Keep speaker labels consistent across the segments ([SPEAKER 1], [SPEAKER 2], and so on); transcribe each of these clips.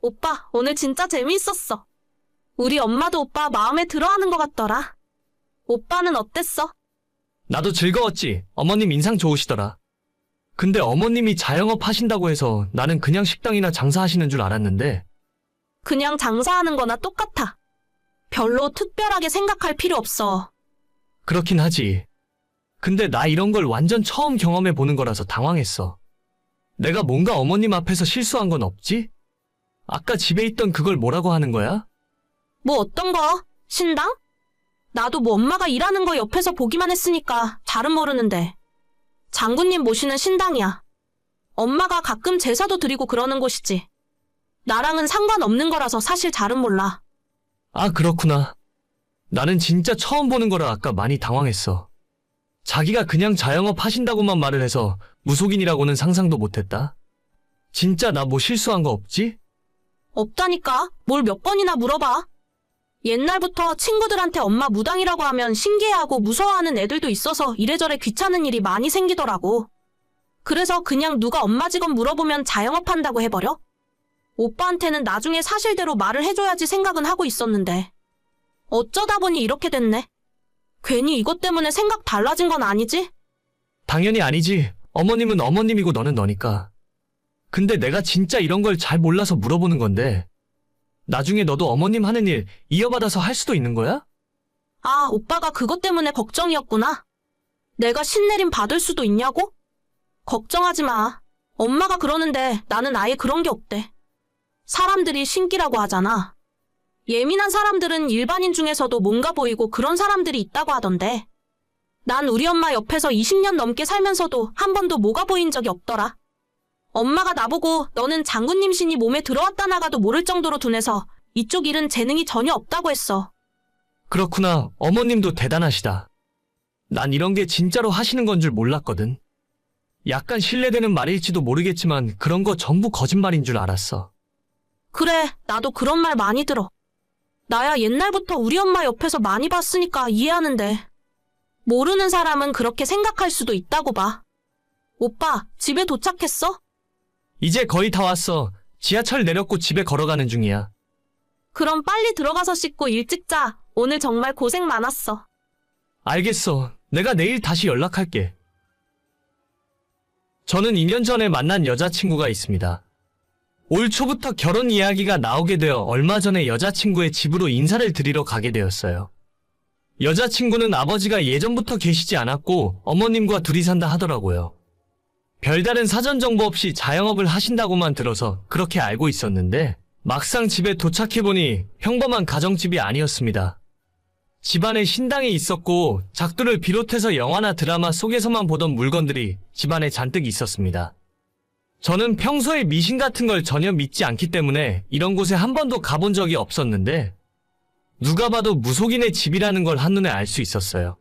[SPEAKER 1] 오빠, 오늘 진짜 재미있었어. 우리 엄마도 오빠 마음에 들어하는 것 같더라. 오빠는 어땠어?
[SPEAKER 2] 나도 즐거웠지. 어머님 인상 좋으시더라. 근데 어머님이 자영업 하신다고 해서 나는 그냥 식당이나 장사하시는 줄 알았는데.
[SPEAKER 1] 그냥 장사하는 거나 똑같아. 별로 특별하게 생각할 필요 없어.
[SPEAKER 2] 그렇긴 하지. 근데 나 이런 걸 완전 처음 경험해 보는 거라서 당황했어. 내가 뭔가 어머님 앞에서 실수한 건 없지? 아까 집에 있던 그걸 뭐라고 하는 거야?
[SPEAKER 1] 뭐 어떤 거? 신당? 나도 뭐 엄마가 일하는 거 옆에서 보기만 했으니까 잘은 모르는데. 장군님 모시는 신당이야. 엄마가 가끔 제사도 드리고 그러는 곳이지. 나랑은 상관없는 거라서 사실 잘은 몰라.
[SPEAKER 2] 아, 그렇구나. 나는 진짜 처음 보는 거라 아까 많이 당황했어. 자기가 그냥 자영업 하신다고만 말을 해서 무속인이라고는 상상도 못했다. 진짜 나 뭐 실수한 거 없지?
[SPEAKER 1] 없다니까. 뭘 몇 번이나 물어봐. 옛날부터 친구들한테 엄마 무당이라고 하면 신기해하고 무서워하는 애들도 있어서 이래저래 귀찮은 일이 많이 생기더라고. 그래서 그냥 누가 엄마 직업 물어보면 자영업 한다고 해버려? 오빠한테는 나중에 사실대로 말을 해줘야지 생각은 하고 있었는데. 어쩌다 보니 이렇게 됐네. 괜히 이것 때문에 생각 달라진 건 아니지?
[SPEAKER 2] 당연히 아니지. 어머님은 어머님이고 너는 너니까. 근데 내가 진짜 이런 걸 잘 몰라서 물어보는 건데. 나중에 너도 어머님 하는 일 이어받아서 할 수도 있는 거야?
[SPEAKER 1] 아, 오빠가 그것 때문에 걱정이었구나. 내가 신내림 받을 수도 있냐고? 걱정하지 마. 엄마가 그러는데 나는 아예 그런 게 없대. 사람들이 신기라고 하잖아. 예민한 사람들은 일반인 중에서도 뭔가 보이고 그런 사람들이 있다고 하던데. 난 우리 엄마 옆에서 20년 넘게 살면서도 한 번도 뭐가 보인 적이 없더라. 엄마가 나보고 너는 장군님 신이 몸에 들어왔다 나가도 모를 정도로 둔해서 이쪽 일은 재능이 전혀 없다고 했어.
[SPEAKER 2] 그렇구나. 어머님도 대단하시다. 난 이런 게 진짜로 하시는 건 줄 몰랐거든. 약간 신뢰되는 말일지도 모르겠지만 그런 거 전부 거짓말인 줄 알았어.
[SPEAKER 1] 그래, 나도 그런 말 많이 들어. 나야 옛날부터 우리 엄마 옆에서 많이 봤으니까 이해하는데. 모르는 사람은 그렇게 생각할 수도 있다고 봐. 오빠, 집에 도착했어?
[SPEAKER 2] 이제 거의 다 왔어. 지하철 내렸고 집에 걸어가는 중이야.
[SPEAKER 1] 그럼 빨리 들어가서 씻고 일찍 자. 오늘 정말 고생 많았어.
[SPEAKER 2] 알겠어. 내가 내일 다시 연락할게. 저는 2년 전에 만난 여자친구가 있습니다. 올 초부터 결혼 이야기가 나오게 되어 얼마 전에 여자친구의 집으로 인사를 드리러 가게 되었어요. 여자친구는 아버지가 예전부터 계시지 않았고 어머님과 둘이 산다 하더라고요. 별다른 사전 정보 없이 자영업을 하신다고만 들어서 그렇게 알고 있었는데 막상 집에 도착해보니 평범한 가정집이 아니었습니다. 집안에 신당이 있었고 작두를 비롯해서 영화나 드라마 속에서만 보던 물건들이 집안에 잔뜩 있었습니다. 저는 평소에 미신 같은 걸 전혀 믿지 않기 때문에 이런 곳에 한 번도 가본 적이 없었는데 누가 봐도 무속인의 집이라는 걸 한눈에 알 수 있었어요.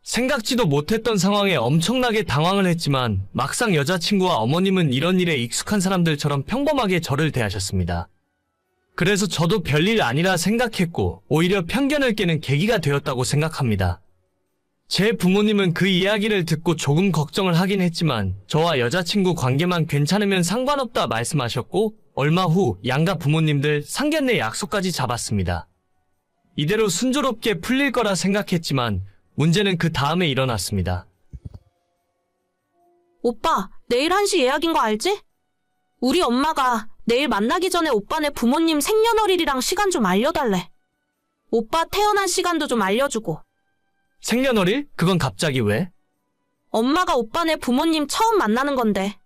[SPEAKER 2] 생각지도 못했던 상황에 엄청나게 당황을 했지만 막상 여자친구와 어머님은 이런 일에 익숙한 사람들처럼 평범하게 저를 대하셨습니다. 그래서 저도 별일 아니라 생각했고 오히려 편견을 깨는 계기가 되었다고 생각합니다. 제 부모님은 그 이야기를 듣고 조금 걱정을 하긴 했지만 저와 여자친구 관계만 괜찮으면 상관없다 말씀하셨고 얼마 후 양가 부모님들 상견례 약속까지 잡았습니다. 이대로 순조롭게 풀릴 거라 생각했지만 문제는 그 다음에 일어났습니다.
[SPEAKER 1] 오빠, 내일 1시 예약인 거 알지? 우리 엄마가 내일 만나기 전에 오빠네 부모님 생년월일이랑 시간 좀 알려달래. 오빠 태어난 시간도 좀 알려주고.
[SPEAKER 2] 생년월일? 그건 갑자기 왜?
[SPEAKER 1] 엄마가 오빠네 부모님 처음 만나는 건데.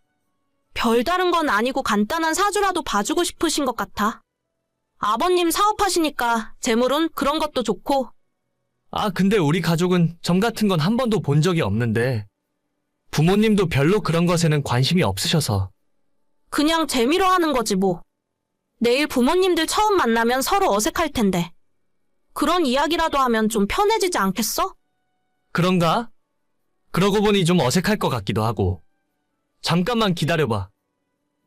[SPEAKER 1] 별다른 건 아니고 간단한 사주라도 봐주고 싶으신 것 같아. 아버님 사업하시니까 재물은 그런 것도 좋고.
[SPEAKER 2] 아, 근데 우리 가족은 점 같은 건 한 번도 본 적이 없는데 부모님도 별로 그런 것에는 관심이 없으셔서.
[SPEAKER 1] 그냥 재미로 하는 거지 뭐. 내일 부모님들 처음 만나면 서로 어색할 텐데. 그런 이야기라도 하면 좀 편해지지 않겠어?
[SPEAKER 2] 그런가? 그러고 보니 좀 어색할 것 같기도 하고. 잠깐만 기다려봐.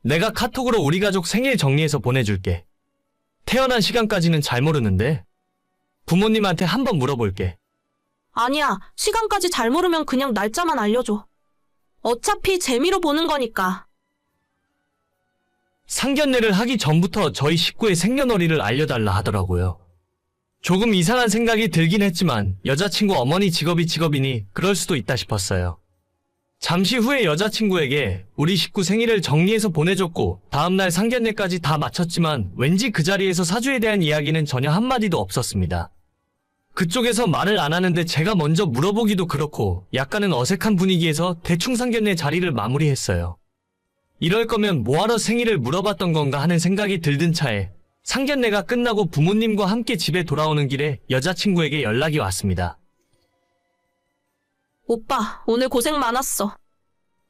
[SPEAKER 2] 내가 카톡으로 우리 가족 생일 정리해서 보내줄게. 태어난 시간까지는 잘 모르는데 부모님한테 한번 물어볼게.
[SPEAKER 1] 아니야, 시간까지 잘 모르면 그냥 날짜만 알려줘. 어차피 재미로 보는 거니까.
[SPEAKER 2] 상견례를 하기 전부터 저희 식구의 생년월일을 알려달라 하더라고요. 조금 이상한 생각이 들긴 했지만 여자친구 어머니 직업이니 그럴 수도 있다 싶었어요. 잠시 후에 여자친구에게 우리 식구 생일을 정리해서 보내줬고 다음날 상견례까지 다 마쳤지만 왠지 그 자리에서 사주에 대한 이야기는 전혀 한마디도 없었습니다. 그쪽에서 말을 안 하는데 제가 먼저 물어보기도 그렇고 약간은 어색한 분위기에서 대충 상견례 자리를 마무리했어요. 이럴 거면 뭐하러 생일을 물어봤던 건가 하는 생각이 들던 차에 상견례가 끝나고 부모님과 함께 집에 돌아오는 길에 여자친구에게 연락이 왔습니다.
[SPEAKER 1] 오빠, 오늘 고생 많았어.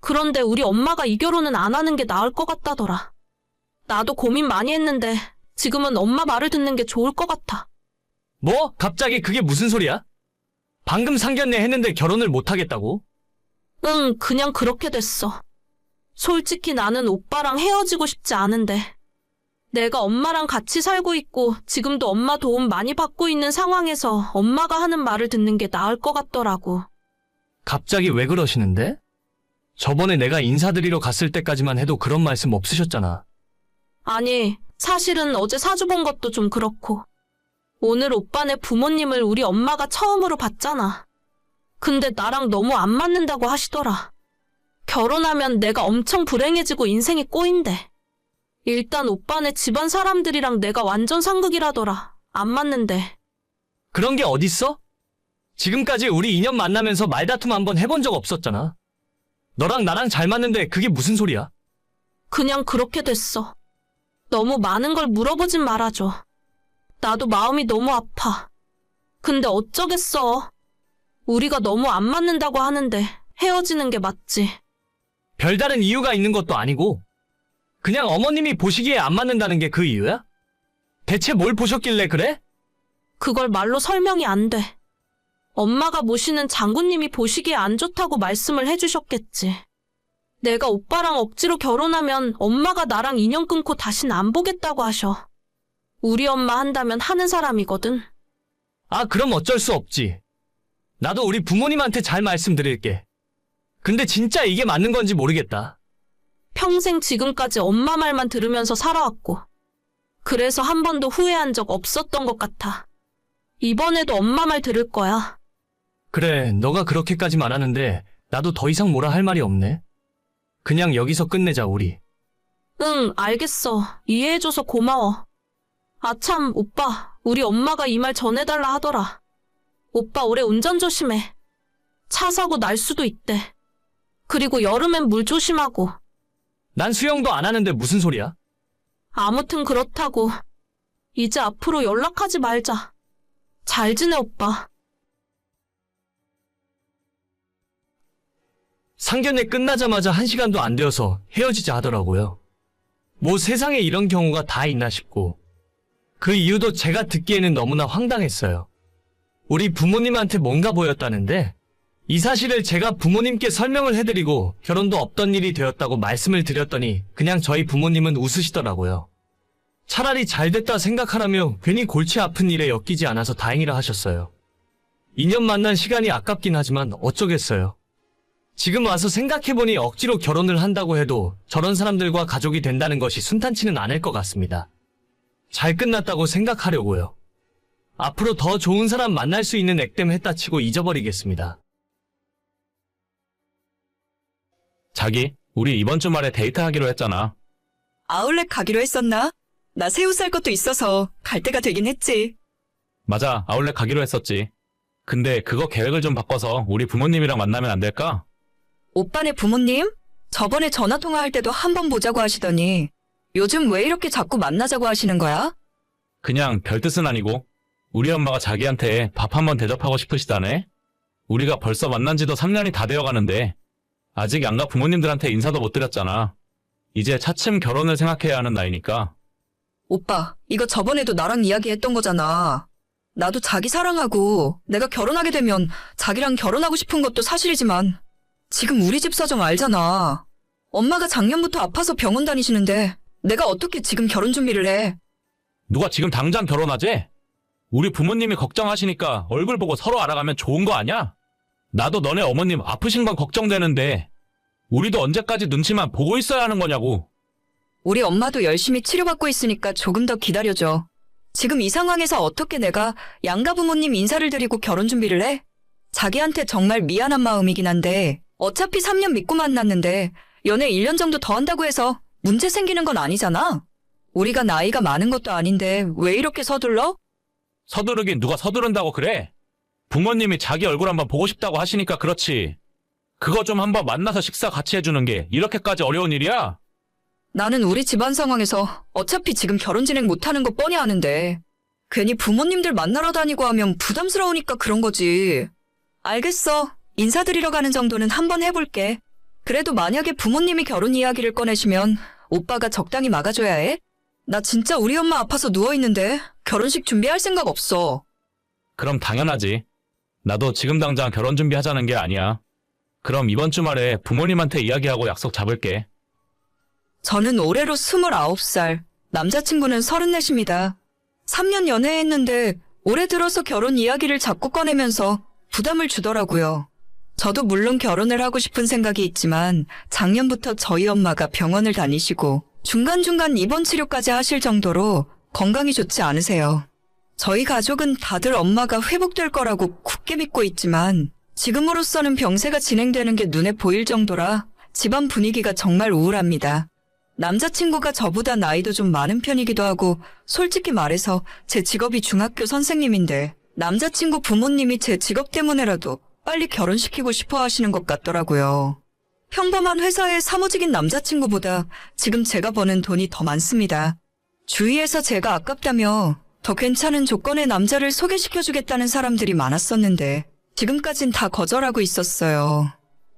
[SPEAKER 1] 그런데 우리 엄마가 이 결혼은 안 하는 게 나을 것 같다더라. 나도 고민 많이 했는데 지금은 엄마 말을 듣는 게 좋을 것 같아.
[SPEAKER 2] 뭐? 갑자기 그게 무슨 소리야? 방금 상견례 했는데 결혼을 못 하겠다고?
[SPEAKER 1] 응, 그냥 그렇게 됐어. 솔직히 나는 오빠랑 헤어지고 싶지 않은데 내가 엄마랑 같이 살고 있고 지금도 엄마 도움 많이 받고 있는 상황에서 엄마가 하는 말을 듣는 게 나을 것 같더라고.
[SPEAKER 2] 갑자기 왜 그러시는데? 저번에 내가 인사드리러 갔을 때까지만 해도 그런 말씀 없으셨잖아.
[SPEAKER 1] 아니, 사실은 어제 사주 본 것도 좀 그렇고 오늘 오빠네 부모님을 우리 엄마가 처음으로 봤잖아. 근데 나랑 너무 안 맞는다고 하시더라. 결혼하면 내가 엄청 불행해지고 인생이 꼬인대. 일단 오빠네 집안 사람들이랑 내가 완전 상극이라더라. 안 맞는데.
[SPEAKER 2] 그런 게 어딨어? 지금까지 우리 2년 만나면서 말다툼 한번 해본 적 없었잖아. 너랑 나랑 잘 맞는데 그게 무슨 소리야?
[SPEAKER 1] 그냥 그렇게 됐어. 너무 많은 걸 물어보진 말아줘. 나도 마음이 너무 아파. 근데 어쩌겠어. 우리가 너무 안 맞는다고 하는데 헤어지는 게 맞지.
[SPEAKER 2] 별다른 이유가 있는 것도 아니고 그냥 어머님이 보시기에 안 맞는다는 게 그 이유야? 대체 뭘 보셨길래 그래?
[SPEAKER 1] 그걸 말로 설명이 안 돼. 엄마가 모시는 장군님이 보시기에 안 좋다고 말씀을 해주셨겠지. 내가 오빠랑 억지로 결혼하면 엄마가 나랑 인연 끊고 다신 안 보겠다고 하셔. 우리 엄마 한다면 하는 사람이거든.
[SPEAKER 2] 아, 그럼 어쩔 수 없지. 나도 우리 부모님한테 잘 말씀드릴게. 근데 진짜 이게 맞는 건지 모르겠다.
[SPEAKER 1] 평생 지금까지 엄마 말만 들으면서 살아왔고 그래서 한 번도 후회한 적 없었던 것 같아. 이번에도 엄마 말 들을 거야.
[SPEAKER 2] 그래, 너가 그렇게까지 말하는데 나도 더 이상 뭐라 할 말이 없네. 그냥 여기서 끝내자, 우리.
[SPEAKER 1] 응, 알겠어. 이해해줘서 고마워. 아참, 오빠, 우리 엄마가 이 말 전해달라 하더라. 오빠 올해 운전 조심해. 차 사고 날 수도 있대. 그리고 여름엔 물 조심하고.
[SPEAKER 2] 난 수영도 안 하는데 무슨 소리야?
[SPEAKER 1] 아무튼 그렇다고. 이제 앞으로 연락하지 말자. 잘 지내, 오빠.
[SPEAKER 2] 상견례 끝나자마자 1시간도 안 되어서 헤어지자 하더라고요. 뭐 세상에 이런 경우가 다 있나 싶고 그 이유도 제가 듣기에는 너무나 황당했어요. 우리 부모님한테 뭔가 보였다는데 이 사실을 제가 부모님께 설명을 해드리고 결혼도 없던 일이 되었다고 말씀을 드렸더니 그냥 저희 부모님은 웃으시더라고요. 차라리 잘 됐다 생각하라며 괜히 골치 아픈 일에 엮이지 않아서 다행이라 하셨어요. 2년 만난 시간이 아깝긴 하지만 어쩌겠어요. 지금 와서 생각해보니 억지로 결혼을 한다고 해도 저런 사람들과 가족이 된다는 것이 순탄치는 않을 것 같습니다. 잘 끝났다고 생각하려고요. 앞으로 더 좋은 사람 만날 수 있는 액땜 했다 치고 잊어버리겠습니다.
[SPEAKER 3] 자기, 우리 이번 주말에 데이트하기로 했잖아.
[SPEAKER 4] 아울렛 가기로 했었나? 나 새 옷 살 것도 있어서 갈 때가 되긴 했지.
[SPEAKER 3] 맞아, 아울렛 가기로 했었지. 근데 그거 계획을 좀 바꿔서 우리 부모님이랑 만나면 안 될까?
[SPEAKER 4] 오빠네 부모님? 저번에 전화 통화할 때도 한 번 보자고 하시더니 요즘 왜 이렇게 자꾸 만나자고 하시는 거야?
[SPEAKER 3] 그냥 별 뜻은 아니고 우리 엄마가 자기한테 밥 한번 대접하고 싶으시다네. 우리가 벌써 만난 지도 3년이 다 되어가는데 아직 양가 부모님들한테 인사도 못 드렸잖아. 이제 차츰 결혼을 생각해야 하는 나이니까.
[SPEAKER 4] 오빠, 이거 저번에도 나랑 이야기했던 거잖아. 나도 자기 사랑하고 내가 결혼하게 되면 자기랑 결혼하고 싶은 것도 사실이지만 지금 우리 집 사정 알잖아. 엄마가 작년부터 아파서 병원 다니시는데 내가 어떻게 지금 결혼 준비를 해?
[SPEAKER 3] 누가 지금 당장 결혼하재? 우리 부모님이 걱정하시니까 얼굴 보고 서로 알아가면 좋은 거 아니야? 나도 너네 어머님 아프신 건 걱정되는데 우리도 언제까지 눈치만 보고 있어야 하는 거냐고.
[SPEAKER 4] 우리 엄마도 열심히 치료받고 있으니까 조금 더 기다려줘. 지금 이 상황에서 어떻게 내가 양가 부모님 인사를 드리고 결혼 준비를 해? 자기한테 정말 미안한 마음이긴 한데 어차피 3년 믿고 만났는데 연애 1년 정도 더 한다고 해서 문제 생기는 건 아니잖아. 우리가 나이가 많은 것도 아닌데 왜 이렇게 서둘러?
[SPEAKER 3] 서두르긴 누가 서두른다고 그래? 부모님이 자기 얼굴 한번 보고 싶다고 하시니까 그렇지. 그거 좀 한번 만나서 식사 같이 해주는 게 이렇게까지 어려운 일이야?
[SPEAKER 4] 나는 우리 집안 상황에서 어차피 지금 결혼 진행 못하는 거 뻔히 아는데 괜히 부모님들 만나러 다니고 하면 부담스러우니까 그런 거지. 알겠어. 인사드리러 가는 정도는 한번 해볼게. 그래도 만약에 부모님이 결혼 이야기를 꺼내시면 오빠가 적당히 막아줘야 해. 나 진짜 우리 엄마 아파서 누워있는데 결혼식 준비할 생각 없어.
[SPEAKER 3] 그럼 당연하지. 나도 지금 당장 결혼 준비하자는 게 아니야. 그럼 이번 주말에 부모님한테 이야기하고 약속 잡을게.
[SPEAKER 4] 저는 올해로 29살, 남자친구는 34입니다. 3년 연애했는데 올해 들어서 결혼 이야기를 자꾸 꺼내면서 부담을 주더라고요. 저도 물론 결혼을 하고 싶은 생각이 있지만 작년부터 저희 엄마가 병원을 다니시고 중간중간 입원 치료까지 하실 정도로 건강이 좋지 않으세요. 저희 가족은 다들 엄마가 회복될 거라고 굳게 믿고 있지만 지금으로서는 병세가 진행되는 게 눈에 보일 정도라 집안 분위기가 정말 우울합니다. 남자친구가 저보다 나이도 좀 많은 편이기도 하고 솔직히 말해서 제 직업이 중학교 선생님인데 남자친구 부모님이 제 직업 때문에라도 빨리 결혼시키고 싶어 하시는 것 같더라고요. 평범한 회사의 사무직인 남자친구보다 지금 제가 버는 돈이 더 많습니다. 주위에서 제가 아깝다며 더 괜찮은 조건의 남자를 소개시켜주겠다는 사람들이 많았었는데 지금까진 다 거절하고 있었어요.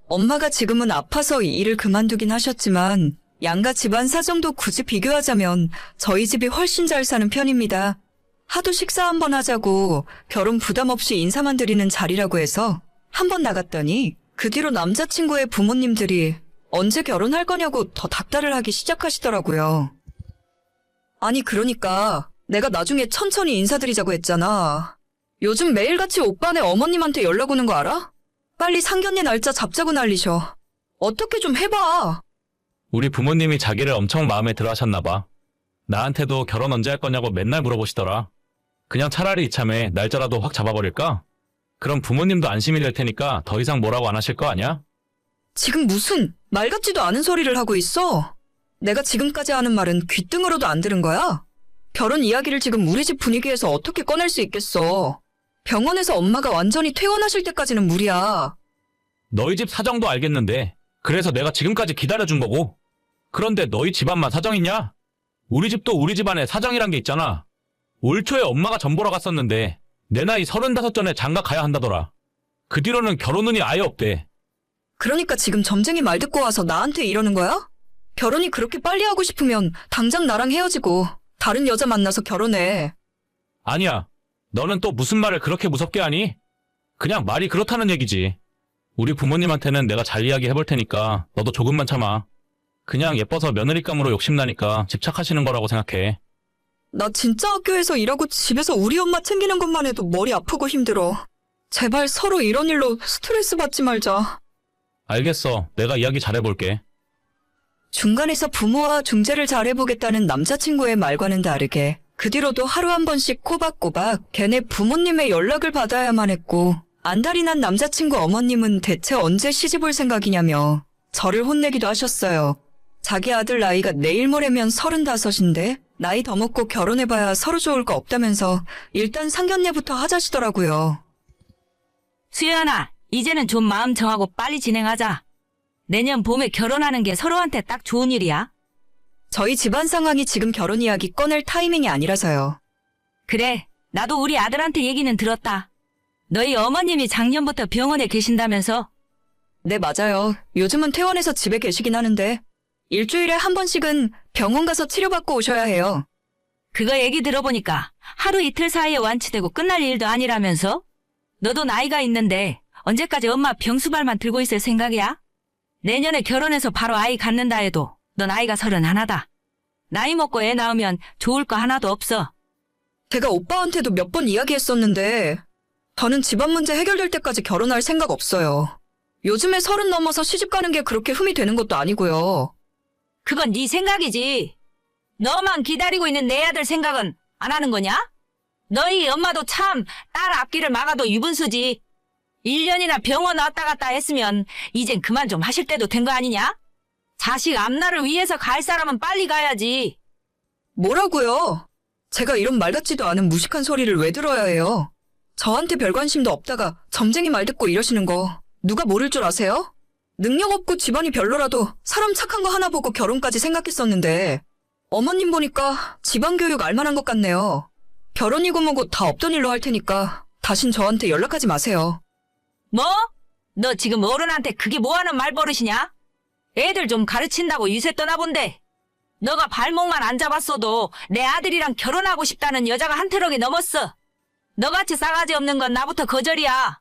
[SPEAKER 4] 엄마가 지금은 아파서 이 일을 그만두긴 하셨지만 양가 집안 사정도 굳이 비교하자면 저희 집이 훨씬 잘 사는 편입니다. 하도 식사 한번 하자고 결혼 부담 없이 인사만 드리는 자리라고 해서 한번 나갔더니 그 뒤로 남자친구의 부모님들이 언제 결혼할 거냐고 더 닥달을 하기 시작하시더라고요. 아니 그러니까 내가 나중에 천천히 인사드리자고 했잖아. 요즘 매일같이 오빠네 어머님한테 연락 오는 거 알아? 빨리 상견례 날짜 잡자고 난리셔. 어떻게 좀 해봐.
[SPEAKER 3] 우리 부모님이 자기를 엄청 마음에 들어 하셨나 봐. 나한테도 결혼 언제 할 거냐고 맨날 물어보시더라. 그냥 차라리 이참에 날짜라도 확 잡아버릴까? 그럼 부모님도 안심이 될 테니까 더 이상 뭐라고 안 하실 거 아니야?
[SPEAKER 4] 지금 무슨 말 같지도 않은 소리를 하고 있어? 내가 지금까지 하는 말은 귓등으로도 안 들은 거야? 결혼 이야기를 지금 우리 집 분위기에서 어떻게 꺼낼 수 있겠어? 병원에서 엄마가 완전히 퇴원하실 때까지는 무리야.
[SPEAKER 3] 너희 집 사정도 알겠는데 그래서 내가 지금까지 기다려준 거고. 그런데 너희 집안만 사정 있냐? 우리 집도 우리 집안에 사정이란 게 있잖아. 올 초에 엄마가 점 보러 갔었는데 내 나이 35 전에 장가 가야 한다더라. 그 뒤로는 결혼운이 아예 없대.
[SPEAKER 4] 그러니까 지금 점쟁이 말 듣고 와서 나한테 이러는 거야? 결혼이 그렇게 빨리 하고 싶으면 당장 나랑 헤어지고 다른 여자 만나서 결혼해.
[SPEAKER 3] 아니야. 너는 또 무슨 말을 그렇게 무섭게 하니? 그냥 말이 그렇다는 얘기지. 우리 부모님한테는 내가 잘 이야기해볼 테니까 너도 조금만 참아. 그냥 예뻐서 며느리감으로 욕심나니까 집착하시는 거라고 생각해.
[SPEAKER 4] 나 진짜 학교에서 일하고 집에서 우리 엄마 챙기는 것만 해도 머리 아프고 힘들어. 제발 서로 이런 일로 스트레스 받지 말자.
[SPEAKER 3] 알겠어. 내가 이야기 잘해볼게.
[SPEAKER 4] 중간에서 부모와 중재를 잘해보겠다는 남자친구의 말과는 다르게 그 뒤로도 하루 한 번씩 꼬박꼬박 걔네 부모님의 연락을 받아야만 했고 안달이 난 남자친구 어머님은 대체 언제 시집 올 생각이냐며 저를 혼내기도 하셨어요. 자기 아들 나이가 내일 모레면 35인데 나이 더 먹고 결혼해봐야 서로 좋을 거 없다면서 일단 상견례부터 하자시더라고요.
[SPEAKER 5] 수연아, 이제는 좀 마음 정하고 빨리 진행하자. 내년 봄에 결혼하는 게 서로한테 딱 좋은 일이야.
[SPEAKER 4] 저희 집안 상황이 지금 결혼 이야기 꺼낼 타이밍이 아니라서요.
[SPEAKER 5] 그래, 나도 우리 아들한테 얘기는 들었다. 너희 어머님이 작년부터 병원에 계신다면서?
[SPEAKER 4] 네, 맞아요. 요즘은 퇴원해서 집에 계시긴 하는데 일주일에 한 번씩은 병원 가서 치료받고 오셔야 해요.
[SPEAKER 5] 그거 얘기 들어보니까 하루 이틀 사이에 완치되고 끝날 일도 아니라면서? 너도 나이가 있는데 언제까지 엄마 병수발만 들고 있을 생각이야? 내년에 결혼해서 바로 아이 갖는다 해도 너 나이가 31이다. 나이 먹고 애 낳으면 좋을 거 하나도 없어.
[SPEAKER 4] 제가 오빠한테도 몇 번 이야기했었는데 저는 집안 문제 해결될 때까지 결혼할 생각 없어요. 요즘에 30 넘어서 시집 가는 게 그렇게 흠이 되는 것도 아니고요.
[SPEAKER 5] 그건 네 생각이지. 너만 기다리고 있는 내 아들 생각은 안 하는 거냐? 너희 엄마도 참 딸 앞길을 막아도 유분수지. 1년이나 병원 왔다 갔다 했으면 이젠 그만 좀 하실 때도 된 거 아니냐? 자식 앞날을 위해서 갈 사람은 빨리 가야지.
[SPEAKER 4] 뭐라고요? 제가 이런 말 같지도 않은 무식한 소리를 왜 들어야 해요? 저한테 별 관심도 없다가 점쟁이 말 듣고 이러시는 거 누가 모를 줄 아세요? 능력 없고 집안이 별로라도 사람 착한 거 하나 보고 결혼까지 생각했었는데 어머님 보니까 집안 교육 알만한 것 같네요. 결혼이고 뭐고 다 없던 일로 할 테니까 다신 저한테 연락하지 마세요.
[SPEAKER 5] 뭐? 너 지금 어른한테 그게 뭐하는 말버릇이냐? 애들 좀 가르친다고 유세 떠나 본데. 너가 발목만 안 잡았어도 내 아들이랑 결혼하고 싶다는 여자가 한 트럭이 넘었어. 너같이 싸가지 없는 건 나부터 거절이야.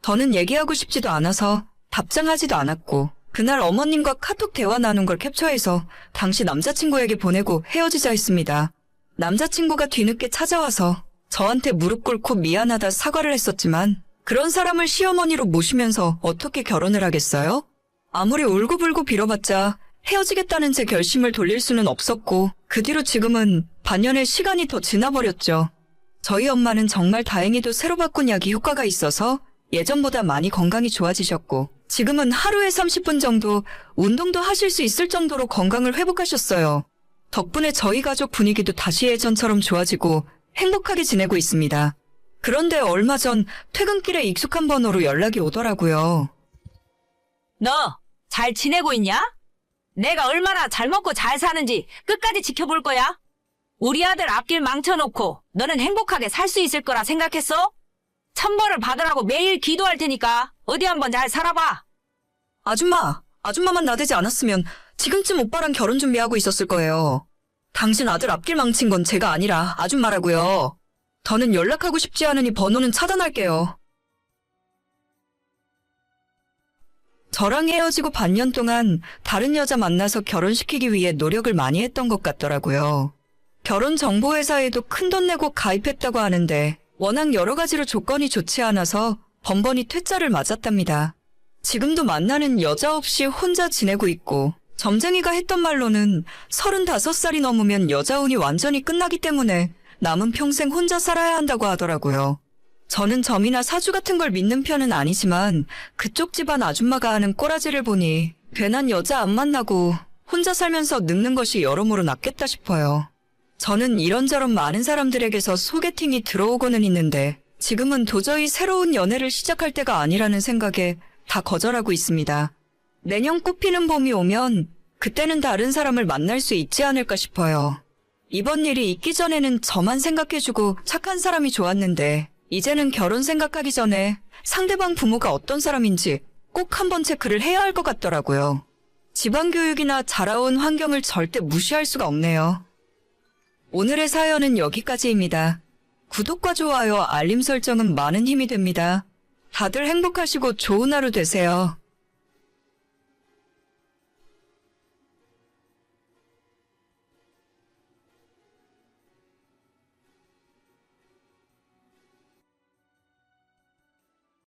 [SPEAKER 4] 더는 얘기하고 싶지도 않아서 답장하지도 않았고 그날 어머님과 카톡 대화 나눈 걸 캡처해서 당시 남자친구에게 보내고 헤어지자 했습니다. 남자친구가 뒤늦게 찾아와서 저한테 무릎 꿇고 미안하다 사과를 했었지만 그런 사람을 시어머니로 모시면서 어떻게 결혼을 하겠어요? 아무리 울고불고 빌어봤자 헤어지겠다는 제 결심을 돌릴 수는 없었고 그 뒤로 지금은 반년의 시간이 더 지나버렸죠. 저희 엄마는 정말 다행히도 새로 바꾼 약이 효과가 있어서 예전보다 많이 건강이 좋아지셨고 지금은 하루에 30분 정도 운동도 하실 수 있을 정도로 건강을 회복하셨어요. 덕분에 저희 가족 분위기도 다시 예전처럼 좋아지고 행복하게 지내고 있습니다. 그런데 얼마 전 퇴근길에 익숙한 번호로 연락이 오더라고요.
[SPEAKER 5] 너 잘 지내고 있냐? 내가 얼마나 잘 먹고 잘 사는지 끝까지 지켜볼 거야. 우리 아들 앞길 망쳐놓고 너는 행복하게 살 수 있을 거라 생각했어? 천벌을 받으라고 매일 기도할 테니까 어디 한번 잘 살아봐.
[SPEAKER 4] 아줌마만 나대지 않았으면 지금쯤 오빠랑 결혼 준비하고 있었을 거예요. 당신 아들 앞길 망친 건 제가 아니라 아줌마라고요. 더는 연락하고 싶지 않으니 번호는 차단할게요. 저랑 헤어지고 반년 동안 다른 여자 만나서 결혼시키기 위해 노력을 많이 했던 것 같더라고요. 결혼정보회사에도 큰돈 내고 가입했다고 하는데 워낙 여러 가지로 조건이 좋지 않아서 번번이 퇴짜를 맞았답니다. 지금도 만나는 여자 없이 혼자 지내고 있고 점쟁이가 했던 말로는 35살이 넘으면 여자 운이 완전히 끝나기 때문에 남은 평생 혼자 살아야 한다고 하더라고요. 저는 점이나 사주 같은 걸 믿는 편은 아니지만 그쪽 집안 아줌마가 하는 꼬라지를 보니 괜한 여자 안 만나고 혼자 살면서 늙는 것이 여러모로 낫겠다 싶어요. 저는 이런저런 많은 사람들에게서 소개팅이 들어오고는 있는데 지금은 도저히 새로운 연애를 시작할 때가 아니라는 생각에 다 거절하고 있습니다. 내년 꽃피는 봄이 오면 그때는 다른 사람을 만날 수 있지 않을까 싶어요. 이번 일이 있기 전에는 저만 생각해주고 착한 사람이 좋았는데 이제는 결혼 생각하기 전에 상대방 부모가 어떤 사람인지 꼭 한번 체크를 해야 할 것 같더라고요. 집안 교육이나 자라온 환경을 절대 무시할 수가 없네요. 오늘의 사연은 여기까지입니다. 구독과 좋아요, 알림 설정은 많은 힘이 됩니다. 다들 행복하시고 좋은 하루 되세요.